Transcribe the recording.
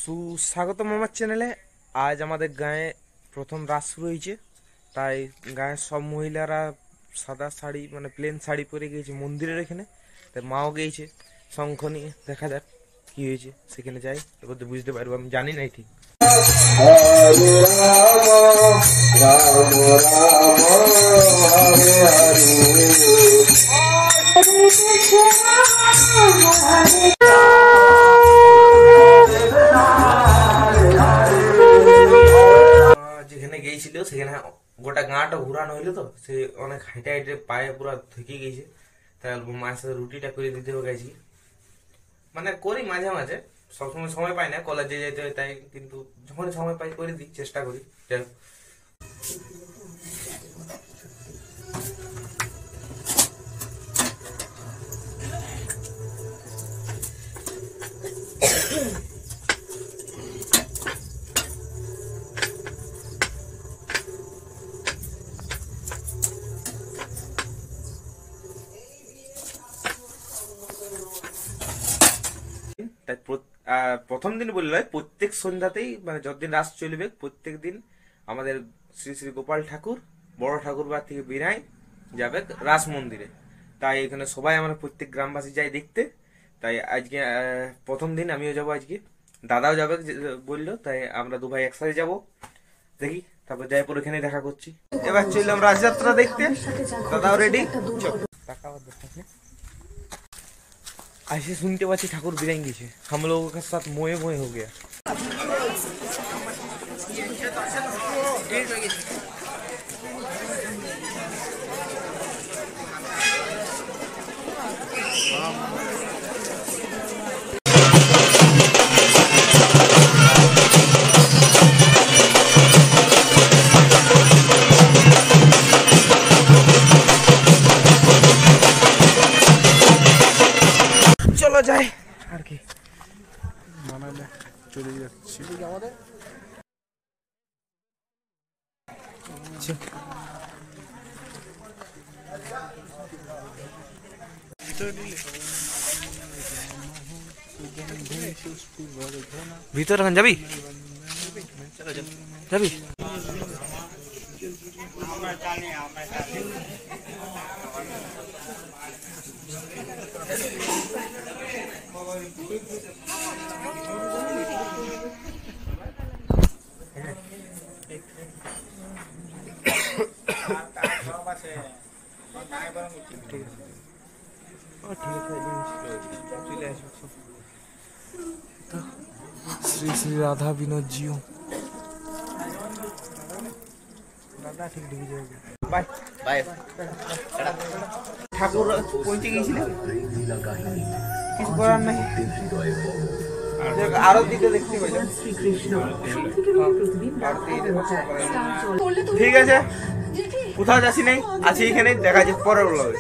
সুস্বাগতম আমার চ্যানেলে। আজ আমাদের গায়ে প্রথম রাস শুরু হয়েছে, তাই গায়ের সব মহিলারা সাদা শাড়ি মানে প্লেন শাড়ি পরে গিয়েছে মন্দিরের এখানে। তাই মাও গিয়েছে শঙ্খ নিয়ে। দেখা যাক কি হয়েছে, সেখানে যাই এবার বুঝতে পারবো, আমি জানি না ঠিক। যেখানে গিয়েছিল সেখানে গোটা গাঁটা ঘুরানো হইলো, তো সে অনেক হাইটে হাইটে পায়ে পুরো থেকে গেছে। তাই মায়ের সাথে রুটিটা করে দিতে হবে গেছি, মানে করি মাঝে মাঝে, সবসময় সময় পাই না, কলেজে যেতে হয় তাই, কিন্তু যখন সময় পাই করে দিই, চেষ্টা করি। যাই হোক, তাই প্রথম দিন বললে প্রত্যেক সন্ধ্যাতেই, মানে যতদিন রাস চলবে প্রত্যেক দিন আমাদের শ্রী শ্রী গোপাল ঠাকুর বড় ঠাকুর বাড়ি থেকে বেরাই যাবে রাস মন্দিরে। তাই এখানে সবাই আমরা প্রত্যেক গ্রামবাসী যাই দেখতে। তাই আজকে প্রথম দিন আমিও যাবো, আজকে দাদাও যাবে বললো, তাই আমরা দু ভাই একসাথে যাবো। দেখি, তারপর জয়পুর এখানে দেখা করছি। এবার চললাম রাজযাত্রা দেখতে। দাদাও রেডি। ऐसे सुनते पाची ठाकुर बिराएंगे छे, हम लोगों के साथ मोए मोए हो गया। চলো যাই আর কি, মানালে চলে যাচ্ছি। ভিতর এখন যাবি? যাবি? শ্রী শ্রী রাধা বিনোদ জিও দাদা ঠিক ঢুকে যাবে। Bye bye. ঠাকুর পৌঁছে গেছিল, কিছু করার নাই, আরো দিকে দেখতে পাইলাম। ঠিক আছে, কোথাও যাচ্ছি নাই, আছি এখানে, দেখা যাচ্ছে পরের ব্লগে।